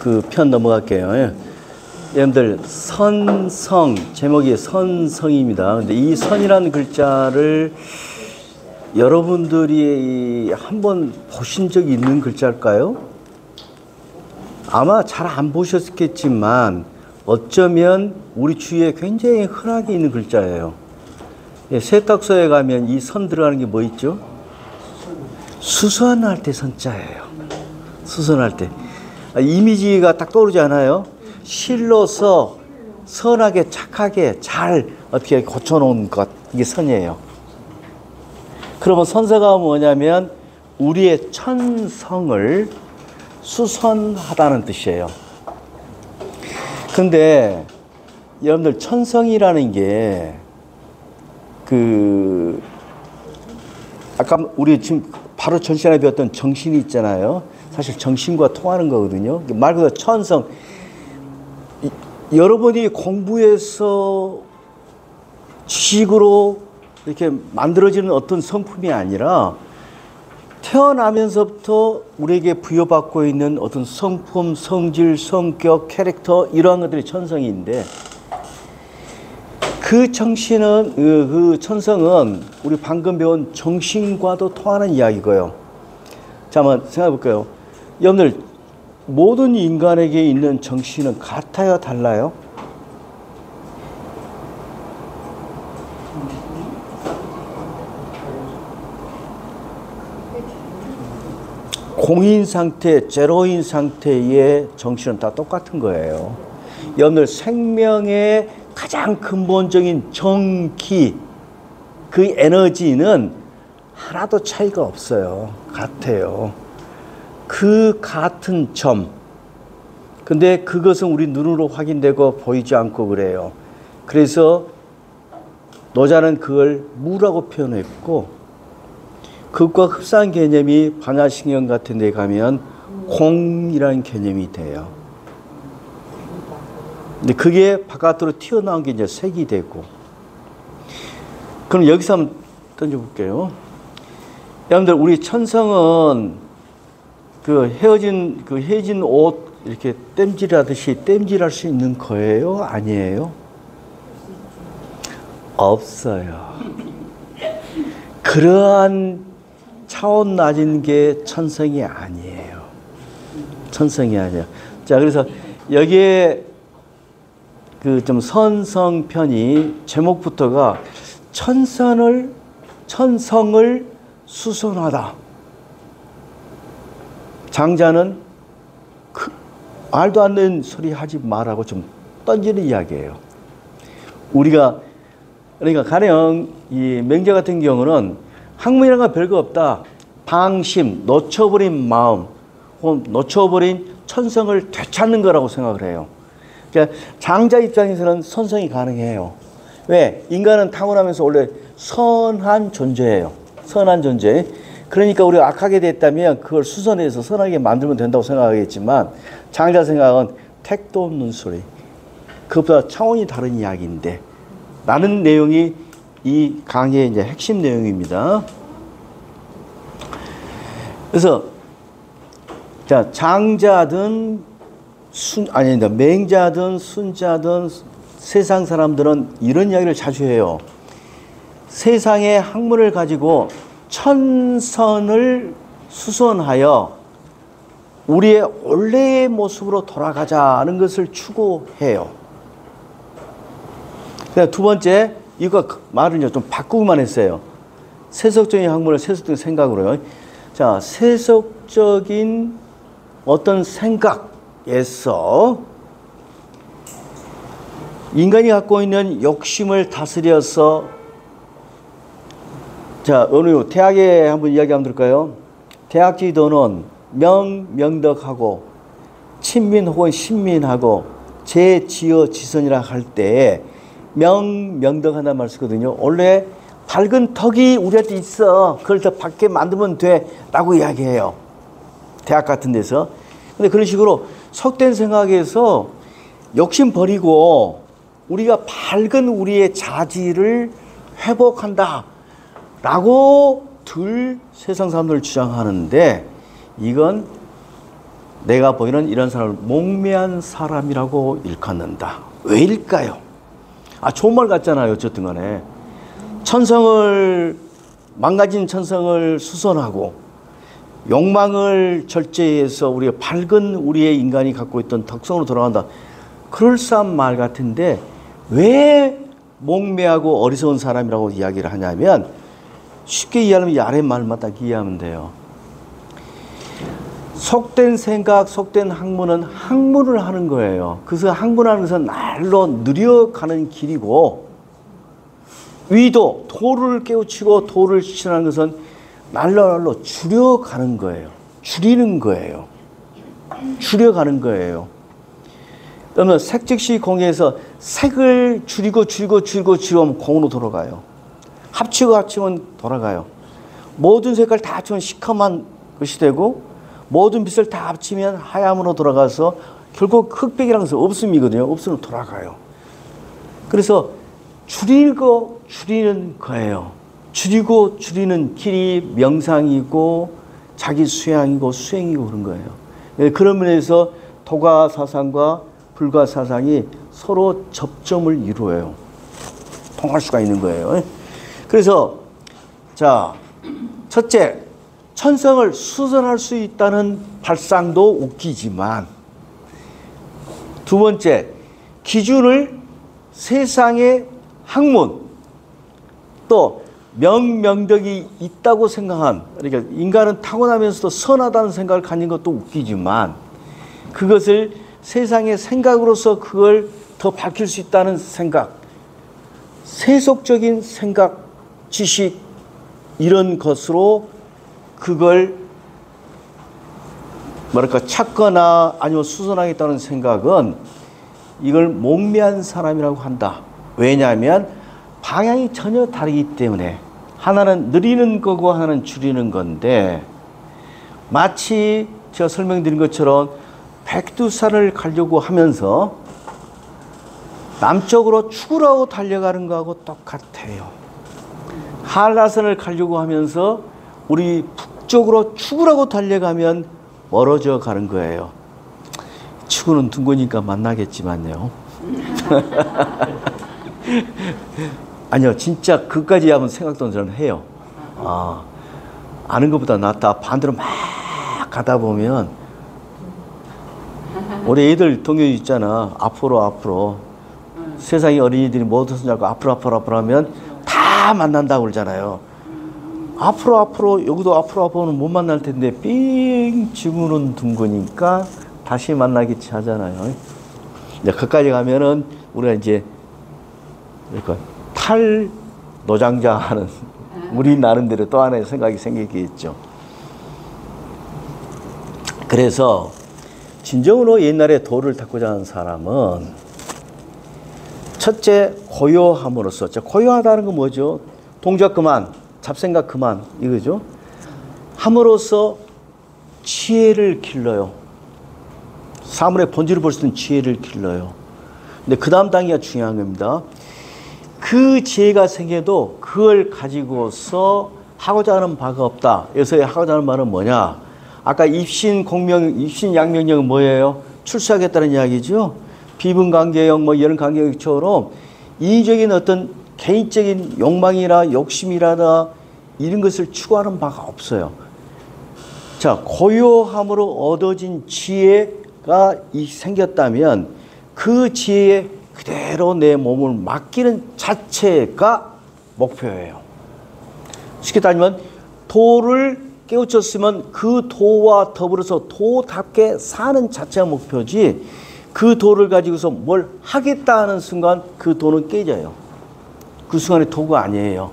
그 편 넘어갈게요. 여러분들 선성 제목이 선성입니다. 근데 이 선이라는 글자를 여러분들이 한번 보신 적이 있는 글자일까요? 아마 잘 안 보셨겠지만 어쩌면 우리 주위에 굉장히 흔하게 있는 글자예요. 세탁소에 가면 이 선 들어가는 게 뭐 있죠? 수선할 때 선자예요. 수선할 때. 이미지가 딱 떠오르지 않아요? 실로서 선하게 착하게 잘 어떻게 고쳐놓은 것, 이게 선이에요. 그러면 선서가 뭐냐면 우리의 천성을 수선하다는 뜻이에요. 근데 여러분들 천성이라는 게 아까 우리 지금 바로 전 시간에 배웠던 정신이 있잖아요. 사실 정신과 통하는 거거든요. 말 그대로 천성. 여러분이 공부해서 지식으로 이렇게 만들어지는 어떤 성품이 아니라 태어나면서부터 우리에게 부여받고 있는 어떤 성품, 성질, 성격, 캐릭터 이러한 것들이 천성인데 그 정신은 그 천성은 우리 방금 배운 정신과도 통하는 이야기고요. 자, 한번 생각해 볼까요? 여러분들 모든 인간에게 있는 정신은 같아요, 달라요? 공인 상태, 제로인 상태의 정신은 다 똑같은 거예요. 여러분들 생명의 가장 근본적인 정기, 그 에너지는 하나도 차이가 없어요. 같아요. 그 같은 점. 근데 그것은 우리 눈으로 확인되고 보이지 않고 그래요. 그래서 노자는 그걸 무라고 표현했고, 그것과 흡사한 개념이 반야신경 같은 데 가면 공이라는 개념이 돼요. 근데 그게 바깥으로 튀어나온 게 이제 색이 되고. 그럼 여기서 한번 던져볼게요. 여러분들, 우리 천성은 헤어진 옷 이렇게 땜질하듯이 땜질할 수 있는 거예요? 아니에요? 없어요. 그러한 차원 낮은 게 천성이 아니에요. 천성이 아니에요. 자, 그래서 여기에 그 좀 선성편이 제목부터가 천성을 수선하다. 장자는 말도 안 되는 소리 하지 말라고 좀 던지는 이야기예요. 그러니까 가령 이 명제 같은 경우는 학문이란 건 별거 없다. 방심, 놓쳐버린 마음, 혹은 놓쳐버린 천성을 되찾는 거라고 생각을 해요. 그러니까 장자 입장에서는 선성이 가능해요. 왜? 인간은 타고나면서 원래 선한 존재예요. 선한 존재. 그러니까 우리가 악하게 됐다면 그걸 수선해서 선하게 만들면 된다고 생각하겠지만 장자 생각은 택도 없는 소리. 그것보다 차원이 다른 이야기인데 라는 내용이 이 강의의 이제 핵심 내용입니다. 그래서 자, 장자든 맹자든 순자든 세상 사람들은 이런 이야기를 자주 해요. 세상의 학문을 가지고 천선을 수선하여 우리의 원래의 모습으로 돌아가자는 것을 추구해요. 두 번째, 이거 말은요, 좀 바꾸기만 했어요. 세속적인 학문을 세속적인 생각으로요. 자, 세속적인 어떤 생각에서 인간이 갖고 있는 욕심을 다스려서, 자, 어느 대학에 한번 이야기 한번 들을까요? 대학 지도는 명덕하고 친민 혹은 신민하고 제지어 지선이라 할 때 명덕하다는 말 쓰거든요. 원래 밝은 덕이 우리한테 있어. 그걸 더 밝게 만들면 돼. 라고 이야기해요. 대학 같은 데서. 근데 그런 식으로 속된 생각에서 욕심 버리고 우리가 밝은 우리의 자질을 회복한다. 라고 들 세상 사람들 주장하는데 이건 내가 보이는 이런 사람을 목매한 사람이라고 일컫는다. 왜일까요? 좋은 말 같잖아요. 어쨌든 간에. 망가진 천성을 수선하고 욕망을 절제해서 우리가 밝은 우리의 인간이 갖고 있던 특성으로 돌아간다. 그럴싸한 말 같은데 왜 목매하고 어리석은 사람이라고 이야기를 하냐면 쉽게 이해하면 이 아래 말만 딱 이해하면 돼요. 속된 생각, 속된 학문은 학문을 하는 거예요. 그래서 학문하는 것은 날로 느려가는 길이고 위도, 도를 깨우치고 도를 실천하는 것은 날로 줄여가는 거예요. 줄이는 거예요. 줄여가는 거예요. 그러면 색즉시 공에서 색을 줄이고 하면 공으로 돌아가요. 합치면 돌아가요. 모든 색깔 다 합치면 시커먼 것이 되고 모든 빛을 다 합치면 하얀으로 돌아가서 결국 흑백이라는 것은 없음이거든요. 없으면 돌아가요. 그래서 줄이고 줄이는 거예요. 줄이고 줄이는 길이 명상이고 자기 수양이고 수행이고 그런 거예요. 그런 면에서 도가 사상과 불가 사상이 서로 접점을 이루어요. 통할 수가 있는 거예요. 그래서 자, 첫째, 천성을 수선할 수 있다는 발상도 웃기지만 두 번째, 기준을 세상의 학문 또 명덕이 있다고 생각한, 그러니까 인간은 타고나면서도 선하다는 생각을 가진 것도 웃기지만 그것을 세상의 생각으로서 그걸 더 밝힐 수 있다는 생각, 세속적인 생각, 지식 이런 것으로 그걸 찾거나 아니면 수선하겠다는 생각은 이걸 목매한 사람이라고 한다. 왜냐하면 방향이 전혀 다르기 때문에 하나는 느리는 거고 하나는 줄이는 건데 마치 제가 설명드린 것처럼 백두산을 가려고 하면서 남쪽으로 추구라고 달려가는 거하고 똑같아요. 한라산을 가려고 하면서 우리 북쪽으로 추구라고 달려가면 멀어져 가는 거예요. 추구는 둥거니까 만나겠지만요. 아니요, 진짜 그까지 한번 생각도 저는 해요. 아는 것보다 낫다. 반대로 막 가다 보면 우리 애들 동요 있잖아. 앞으로 세상의 어린이들이 모두 손잡고 앞으로 하면 다 만난다고 그러잖아요. 앞으로 여기도 앞으로는 못 만날 텐데 삥 지구는 둥그니까 다시 만나겠지 하잖아요. 이제 거기까지 가면은 우리가 이제 탈 노장자 하는 우리 나름대로 또 하나의 생각이 생기겠죠. 그래서 진정으로 옛날에 도를 닦고자 하는 사람은 첫째 고요함으로써, 고요하다는 건 뭐죠? 동작 그만, 잡생각 그만 이거죠. 함으로써 지혜를 길러요. 사물의 본질을 볼 수 있는 지혜를 길러요. 근데 그 다음 단계가 중요한 겁니다. 그 지혜가 생겨도 그걸 가지고서 하고자 하는 바가 없다. 여기서 하고자 하는 말은 뭐냐? 아까 입신양명령은 뭐예요? 출세하겠다는 이야기죠. 비분간계형 이런 간계형처럼 인위적인 어떤 개인적인 욕망이나 욕심이라나 이런 것을 추구하는 바가 없어요. 자, 고요함으로 얻어진 지혜가 생겼다면 그 지혜에 그대로 내 몸을 맡기는 자체가 목표예요. 쉽게 따지면 도를 깨우쳤으면 그 도와 더불어서 도답게 사는 자체가 목표지 그 도를 가지고서 뭘 하겠다 하는 순간 그 도는 깨져요. 그 순간에 도가 아니에요.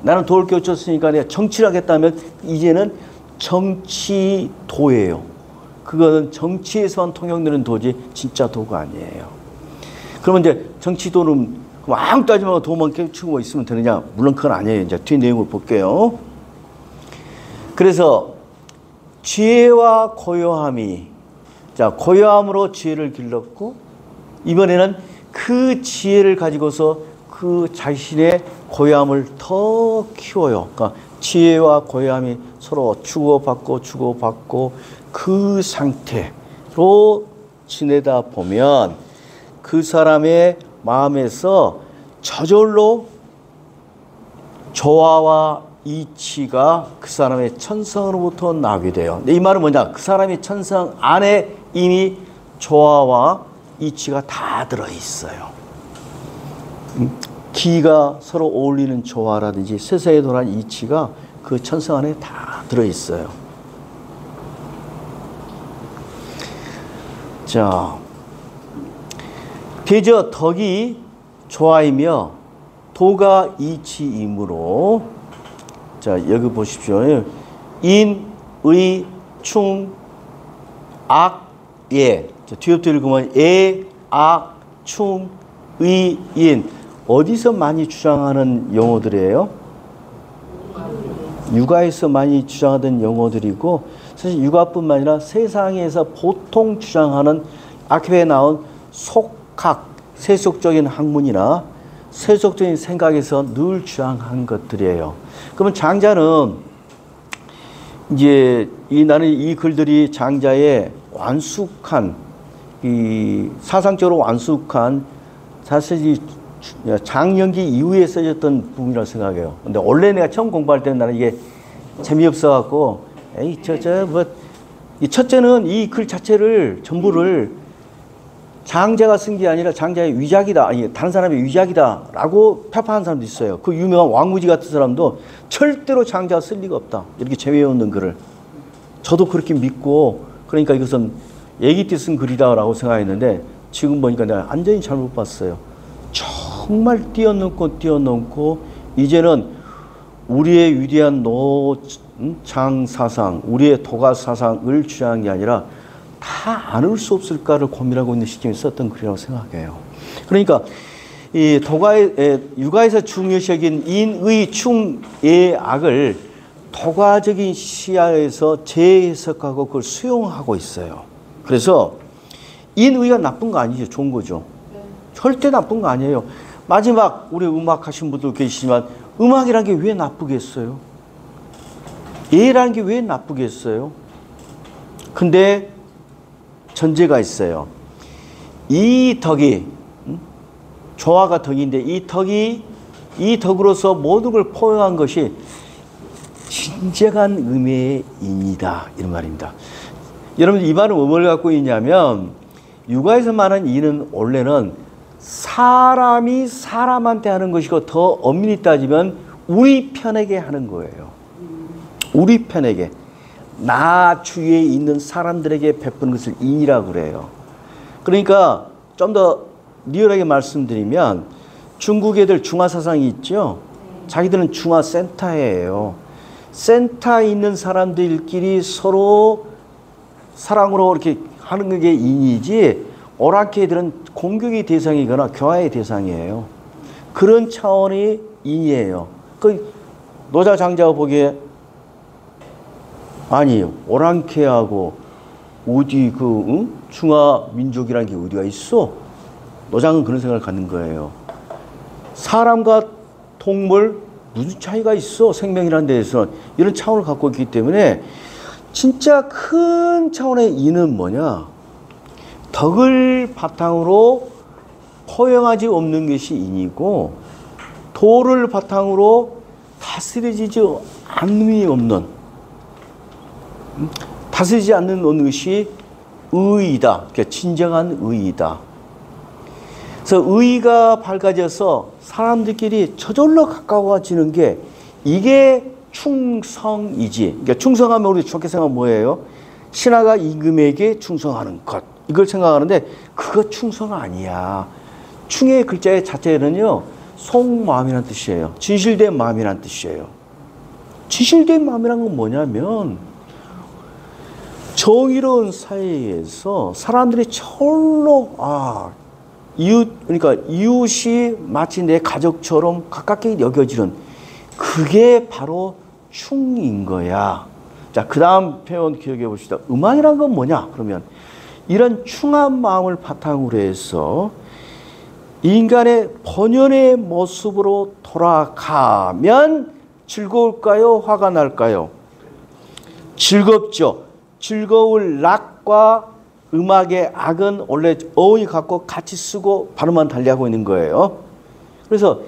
나는 도를 깨우쳤으니까 내가 정치를 하겠다면 이제는 정치도예요. 그거는 정치에서만 통용되는 도지 진짜 도가 아니에요. 그러면 이제 정치도는 아무 따지면 도만 깨우치고 있으면 되느냐? 물론 그건 아니에요. 이제 뒤 내용을 볼게요. 그래서 지혜와 고요함이, 자, 고요함으로 지혜를 길렀고 이번에는 그 지혜를 가지고서 그 자신의 고요함을 더 키워요. 그러니까 지혜와 고요함이 서로 주고받고 그 상태, 지내다 보면 그 사람의 마음에서 저절로 조화와 이치가 그 사람의 천성으로부터 나오게 돼요. 근데 이 말은 뭐냐? 그 사람의 천성 안에 이미 조화와 이치가 다 들어있어요. 기가 서로 어울리는 조화라든지 세상에 도란 이치가 그 천성 안에 다 들어있어요. 자, 대저 덕이 조화이며 도가 이치이므로, 자 여기 보십시오. 인, 의, 충, 악, 예. 뒤부터 읽으면 예, 악, 충, 의, 인. 어디서 많이 주장하는 용어들이에요? 육아에서 많이 주장하던 용어들이고, 사실 육아뿐만 아니라 세상에서 보통 주장하는 아까에 나온 속학, 세속적인 학문이나 세속적인 생각에서 늘 주장한 것들이에요. 그러면 장자는 이제 나는 이 글들이 장자의 완숙한, 이 사상적으로 완숙한, 사실 이 장년기 이후에 써졌던 부분이라고 생각해요. 근데 원래 내가 처음 공부할 때는 나는 이게 재미없어갖고, 에이, 이 첫째는 이 글 자체를 전부를 장자가 쓴 게 아니라 장자의 위작이다, 아니, 다른 사람의 위작이다 라고 폐파한 사람도 있어요. 그 유명한 왕무지 같은 사람도 절대로 장자가 쓸 리가 없다, 이렇게 재미없는 글을. 저도 그렇게 믿고, 그러니까 이것은 애기 때 쓴 글이다 라고 생각했는데, 지금 보니까 내가 완전히 잘못 봤어요. 정말 뛰어넘고 이제는 우리의 위대한 노장 사상, 우리의 도가 사상을 주장한 게 아니라 다 안을 수 없을까를 고민하고 있는 시점에 썼던 글이라고 생각해요. 그러니까 이 육아에서 중요시 여긴 인의 충의 악을 도가적인 시야에서 재해석하고 그걸 수용하고 있어요. 그래서 인의가 나쁜 거 아니죠. 좋은 거죠. 절대 나쁜 거 아니에요. 마지막 우리 음악 하신 분들 계시지만 음악이라는 게 왜 나쁘겠어요? 예라는 게 왜 나쁘겠어요? 근데 전제가 있어요. 이 덕이, 조화가 덕인데 이 덕으로서 모든 걸 포용한 것이 진정한 의미의 인이다, 이런 말입니다. 여러분, 이 말은 뭘 갖고 있냐면, 육아에서 말하는 인은 원래는 사람이 사람한테 하는 것이고, 더 엄밀히 따지면 우리 편에게 하는 거예요. 우리 편에게, 나 주위에 있는 사람들에게 베푸는 것을 인이라고 그래요. 그러니까 좀 더 리얼하게 말씀드리면, 중국 애들 중화사상이 있죠. 자기들은 중화센터예요. 센터에 있는 사람들끼리 서로 사랑으로 이렇게 하는 게 인이지, 오랑캐 애들은 공격의 대상이거나 교화의 대상이에요. 그런 차원의 인이에요. 그 노자 장자가 보기에, 아니 오랑캐하고 어디 중화 민족이라는 게 어디가 있어? 노장은 그런 생각을 갖는 거예요. 사람과 동물 무슨 차이가 있어? 생명이라는 데에서는 이런 차원을 갖고 있기 때문에, 진짜 큰 차원의 인은 뭐냐? 덕을 바탕으로 포용하지 없는 것이 인이고, 도를 바탕으로 다스리지 않음이 없는, 다스리지 않는 것이 의이다. 그러니까 진정한 의이다. 그래서 의가 밝아져서 사람들끼리 저절로 가까워지는 게, 이게 충성이지. 그러니까 충성하면 우리 좋게 생각하면 뭐예요? 신하가 임금에게 충성하는 것, 이걸 생각하는데, 그거 충성 아니야. 충의 글자의 자체는요, 속마음이라는 뜻이에요. 진실된 마음이라는 뜻이에요. 진실된 마음이란 건 뭐냐면, 정의로운 사회에서 사람들이 절로 그러니까 이웃이 마치 내 가족처럼 가깝게 여겨지는, 그게 바로 충인 거야. 자, 그 다음 표현 기억해 봅시다. 음악이란 건 뭐냐? 그러면 이런 충한 마음을 바탕으로 해서 인간의 본연의 모습으로 돌아가면 즐거울까요? 화가 날까요? 즐겁죠. 즐거울 낙과 음악의 악은 원래 어원이 같고 같이 쓰고 발음만 달리하고 있는 거예요. 그래서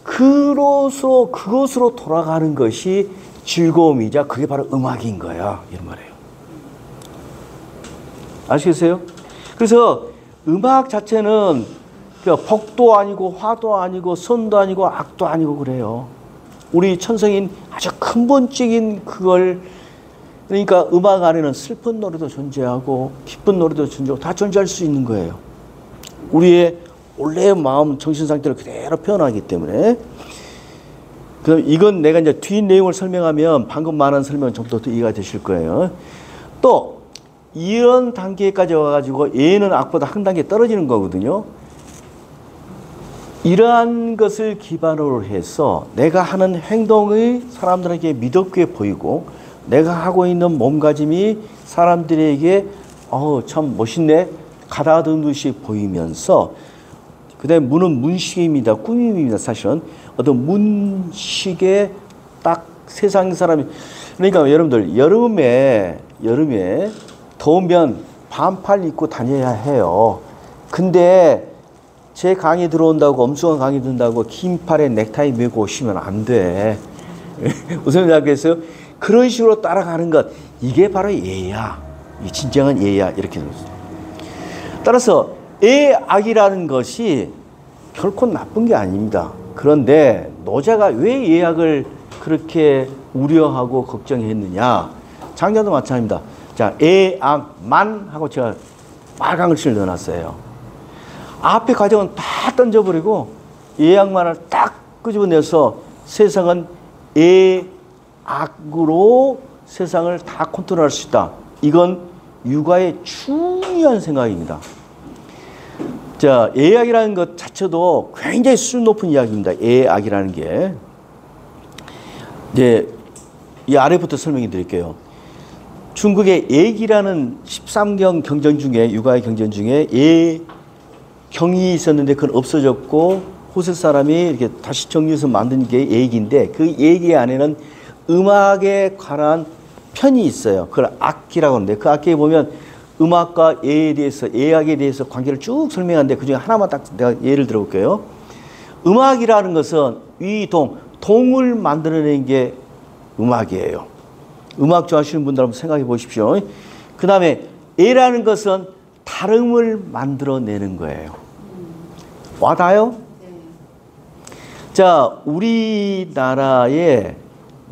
그것으로 돌아가는 것이 즐거움이자 그게 바로 음악인 거야. 이런 말이에요. 아시겠어요? 그래서 음악 자체는 복도 아니고 화도 아니고 선도 아니고 악도 아니고 그래요. 우리 천성인 아주 근본적인 그걸, 그러니까 음악 안에는 슬픈 노래도 존재하고 기쁜 노래도 존재하고 다 존재할 수 있는 거예요. 우리의 원래의 마음, 정신 상태를 그대로 표현하기 때문에. 그럼 이건 내가 이제 뒤 내용을 설명하면 방금 말한 설명은 좀 더 이해가 되실 거예요. 또 이런 단계까지 와가지고 예는 악보다 한 단계 떨어지는 거거든요. 이러한 것을 기반으로 해서 내가 하는 행동이 사람들에게 미덥게 보이고 내가 하고 있는 몸가짐이 사람들에게 참 멋있네 가다듬듯이 보이면서, 그 다음에 문은 문식입니다. 꾸밈입니다. 사실은 어떤 문식에 딱 세상 사람이, 그러니까 여러분들 여름에 더우면 반팔 입고 다녀야 해요. 근데 제 강의 들어온다고, 엄숙한 강의 듣는다고 긴 팔에 넥타이 메고 오시면 안 돼. 무슨 생각했어요? 그런 식으로 따라가는 것, 이게 바로 예야. 이 진정한 예야. 이렇게 됩니다. 따라서 예악이라는 것이 결코 나쁜 게 아닙니다. 그런데 노자가 왜 예악을 그렇게 우려하고 걱정했느냐? 장자도 마찬가지입니다. 자, 예악만 하고 제가 빨간 글씨를 넣어놨어요. 앞에 과정은 다 던져버리고 예악만을 딱 끄집어내서 세상은 예악으로 세상을 다 컨트롤할 수 있다. 이건 유가의 중요한 생각입니다. 자, 예악이라는 것 자체도 굉장히 수준 높은 이야기입니다. 예악이라는 게. 이제 이 아래부터 설명해 드릴게요. 중국의 예기라는 13경 경전 중에, 유가의 경전 중에 예경이 있었는데 그건 없어졌고 호세 사람이 이렇게 다시 정리해서 만든 게 예기인데, 그 예기 안에는 음악에 관한 편이 있어요. 그걸 악기라고 하는데, 그 악기에 보면 음악과 예에 대해서, 예악에 대해서 관계를 쭉 설명하는데 그 중에 하나만 딱 내가 예를 들어볼게요. 음악이라는 것은 동을 만들어낸 게 음악이에요. 음악 좋아하시는 분들 한번 생각해 보십시오. 그 다음에 예라는 것은 다름을 만들어내는 거예요. 와닿아요? 자, 우리나라의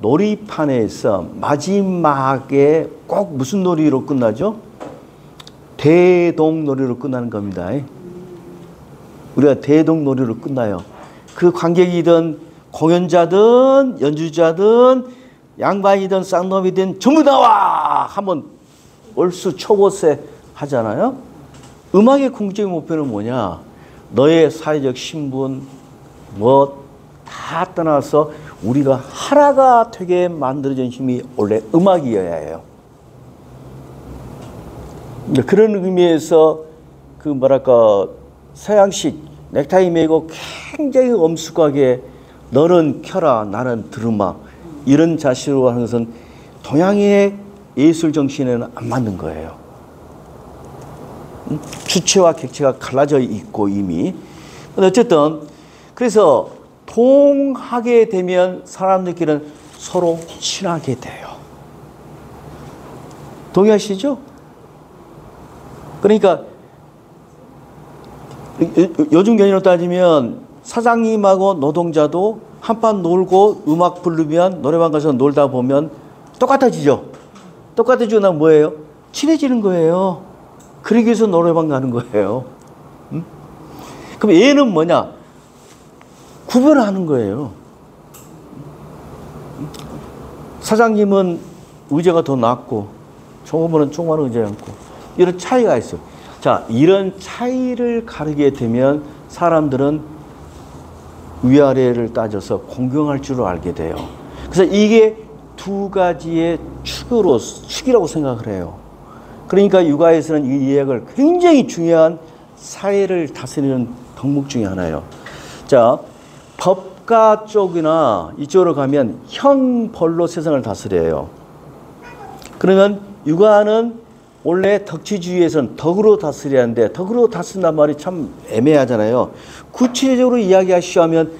놀이판에서 마지막에 꼭 무슨 놀이로 끝나죠? 대동놀이로 끝나는 겁니다. 우리가 대동놀이로 끝나요. 그 관객이든 공연자든 연주자든 양반이든 쌍놈이든 전부 나와! 한번 얼쑤 쳐보세 하잖아요. 음악의 궁극적인 목표는 뭐냐? 너의 사회적 신분 다 떠나서 우리가 하나가 되게 만들어진 힘이 원래 음악이어야 해요. 그런 의미에서 그 뭐랄까 서양식 넥타이 메고 굉장히 엄숙하게 너는 켜라 나는 들으마 이런 자세로 하는 것은 동양의 예술 정신에는 안 맞는 거예요. 주체와 객체가 갈라져 있고 이미. 어쨌든 그래서 통하게 되면 사람들끼리는 서로 친하게 돼요. 동의하시죠? 그러니까 요즘 개념으로 따지면 사장님하고 노동자도 한판 놀고 음악 부르면 노래방 가서 놀다 보면 똑같아지죠. 똑같아지고 나면 뭐예요? 친해지는 거예요. 그러기 위해서 노래방 가는 거예요. 응? 그럼 얘는 뭐냐? 구별하는 거예요. 사장님은 의자가 더 낮고 종업원은 조그마한 의자에 앉고 이런 차이가 있어요. 자, 이런 차이를 가르게 되면 사람들은 위아래를 따져서 공경할 줄 알게 돼요. 그래서 이게 두 가지의 축이라고 생각을 해요. 그러니까 육아에서는 이 이야기를 굉장히 중요한 사회를 다스리는 덕목 중에 하나예요. 자, 법가 쪽이나 이쪽으로 가면 형벌로 세상을 다스려요. 그러면 육아는 원래 덕치주의에서는 덕으로 다스려야 하는데 덕으로 다스린단 말이 참 애매하잖아요. 구체적으로 이야기하시오 하면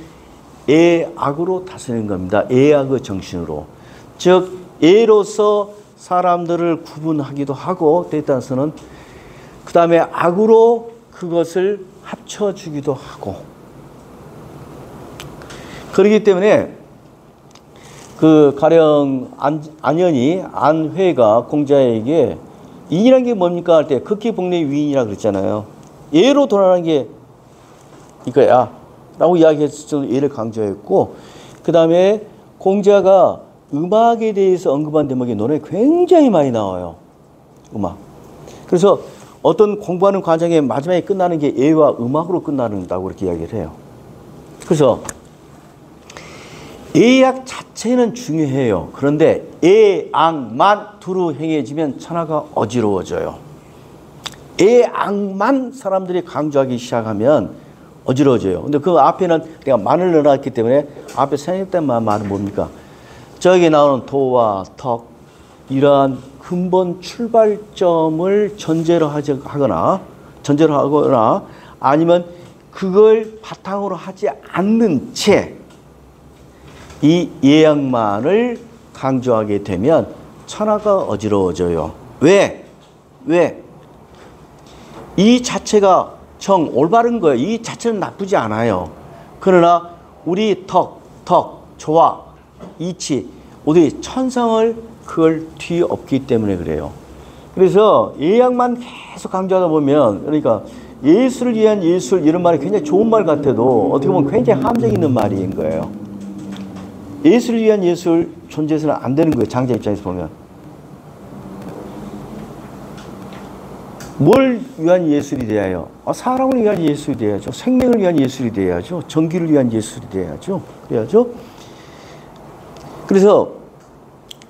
애악으로 다스리는 겁니다. 애악의 정신으로. 즉 애로서 사람들을 구분하기도 하고 때에 따라서는 그 다음에 악으로 그것을 합쳐주기도 하고 그렇기 때문에 그 가령 안현이 안회가 공자에게 인이라는 게 뭡니까 할 때 극기복례 위인이라고 그랬잖아요. 예로 돌아가는 게 이거야 라고 이야기해서 예를 강조했고 그 다음에 공자가 음악에 대해서 언급한 대목이 논에 굉장히 많이 나와요. 음악. 그래서 어떤 공부하는 과정의 마지막에 끝나는 게 예와 음악으로 끝나는다고 그렇게 이야기를 해요. 그래서 예악 자체는 중요해요. 그런데 예악만 두루 행해지면 천하가 어지러워져요. 예악만 사람들이 강조하기 시작하면 어지러워져요. 근데 그 앞에는 내가 만을 넣어놨기 때문에 앞에 생략된 말은 뭡니까? 저기 나오는 도와 덕 이러한 근본 출발점을 전제로 하거나 아니면 그걸 바탕으로 하지 않는 채 이 예악만을 강조하게 되면 천하가 어지러워져요. 왜? 이 자체가 올바른 거예요. 이 자체는 나쁘지 않아요. 그러나 우리 덕, 조화, 이치, 우리 천성을 그걸 뒤엎기 때문에 그래요. 그래서 예악만 계속 강조하다 보면 그러니까 예술을 위한 예술 이런 말이 굉장히 좋은 말 같아도 어떻게 보면 굉장히 함정 있는 말인 거예요. 예술을 위한 예술 존재해서는 안 되는 거예요. 장자 입장에서 보면. 뭘 위한 예술이 돼야요? 사람을 위한 예술이 돼야죠. 생명을 위한 예술이 돼야죠. 전기를 위한 예술이 돼야죠. 그래야죠. 그래서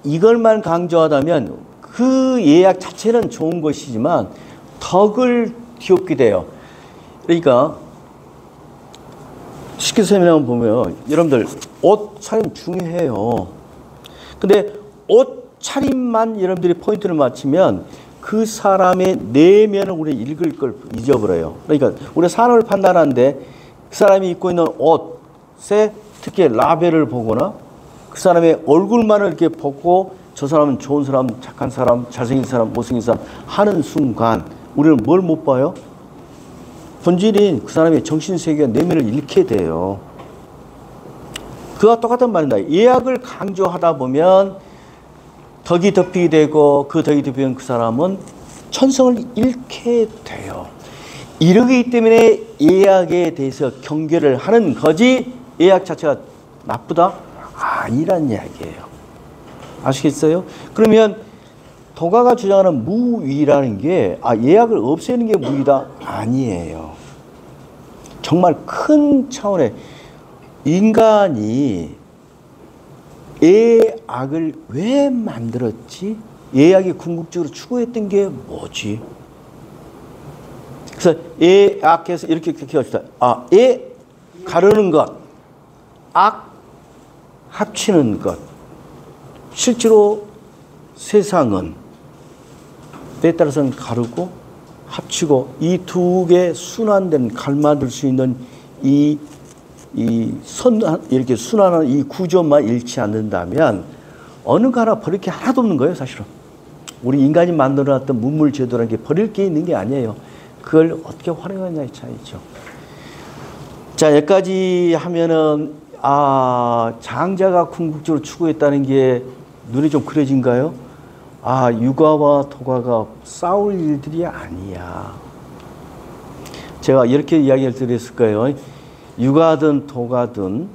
이걸만 강조하다면 그 예약 자체는 좋은 것이지만 덕을 뒤엎게 돼요. 그러니까 쉽게 설명하면 보면 여러분들 옷 차림 중요해요. 근데 옷 차림만 여러분들이 포인트를 맞추면 그 사람의 내면을 우리 읽을 걸 잊어버려요. 그러니까 우리가 사람을 판단하는데 그 사람이 입고 있는 옷에 특히 라벨을 보거나 그 사람의 얼굴만을 이렇게 보고 저 사람은 좋은 사람, 착한 사람, 잘생긴 사람, 못생긴 사람 하는 순간 우리는 뭘 못 봐요? 본질인 그 사람의 정신세계와 내면을 잃게 돼요. 그와 똑같은 말입니다. 예악을 강조하다 보면 덕이 덮이게 되고 그 덕이 덮이면 그 사람은 천성을 잃게 돼요. 이러기 때문에 예악에 대해서 경계를 하는 거지 예악 자체가 나쁘다? 아니란 이야기예요. 아시겠어요? 그러면 도가가 주장하는 무위라는 게 예악을 없애는 게 무위다? 아니에요. 정말 큰 차원의 인간이 예악을 왜 만들었지? 예악이 궁극적으로 추구했던 게 뭐지? 그래서 예악해서 이렇게 기억합시다. 예 가르는 것, 악 합치는 것. 실제로 세상은 때에 따라서는 가르고 합치고 이 두 개 순환된 갈만들 수 있는 이렇게 순환한 이 구조만 잃지 않는다면 어느 하나 버릴 게 하나도 없는 거예요, 사실은. 우리 인간이 만들어놨던 문물 제도라는 게 버릴 게 있는 게 아니에요. 그걸 어떻게 활용하냐의 차이죠. 자, 여기까지 하면은 장자가 궁극적으로 추구했다는 게 눈에 좀 그려진가요? 유가와 도가가 싸울 일들이 아니야. 제가 이렇게 이야기를 드렸을 거예요. 유가든 도가든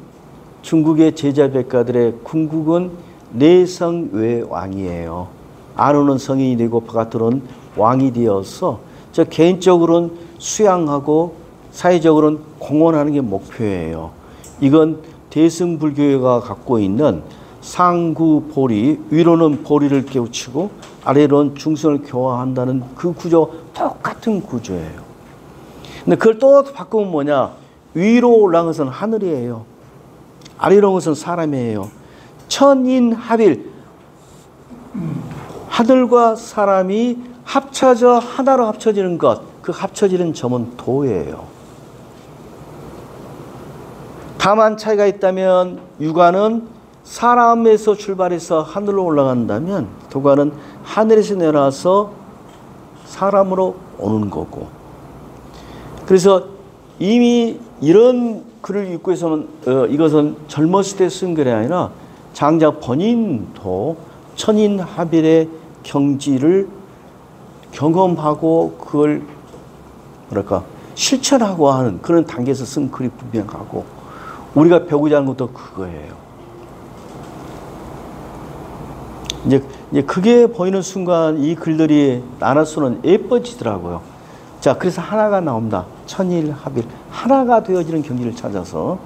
중국의 제자백가들의 궁극은 내성외 왕이에요. 안으로는 성인이 되고 바깥으로는 왕이 되어서 저 개인적으로는 수양하고 사회적으로는 공헌하는 게 목표예요. 이건 대승불교가 갖고 있는 상구보리, 위로는 보리를 깨우치고 아래로는 중생을 교화한다는 그 구조, 똑같은 구조예요. 근데 그걸 또 바꾸면 뭐냐? 위로 올라간 것은 하늘이에요. 아래로 온 것은 사람이에요. 천인합일, 하늘과 사람이 합쳐져 하나로 합쳐지는 것, 그 합쳐지는 점은 도예요. 다만 차이가 있다면 육아는 사람에서 출발해서 하늘로 올라간다면 도가는 하늘에서 내려와서 사람으로 오는 거고. 그래서 이미 이런 글을 읽고 있으면 이것은 젊었을 때 쓴 글이 아니라 장자 본인도 천인하빌의 경지를 경험하고 그걸 뭐랄까 실천하고 하는 그런 단계에서 쓴 글이 분명하고 우리가 배우자 하는 것도 그거예요. 이제 그게 보이는 순간 이 글들이 나눠서는 예뻐지더라고요. 자, 그래서 하나가 나옵니다. 천일합일. 하나가 되어지는 경지를 찾아서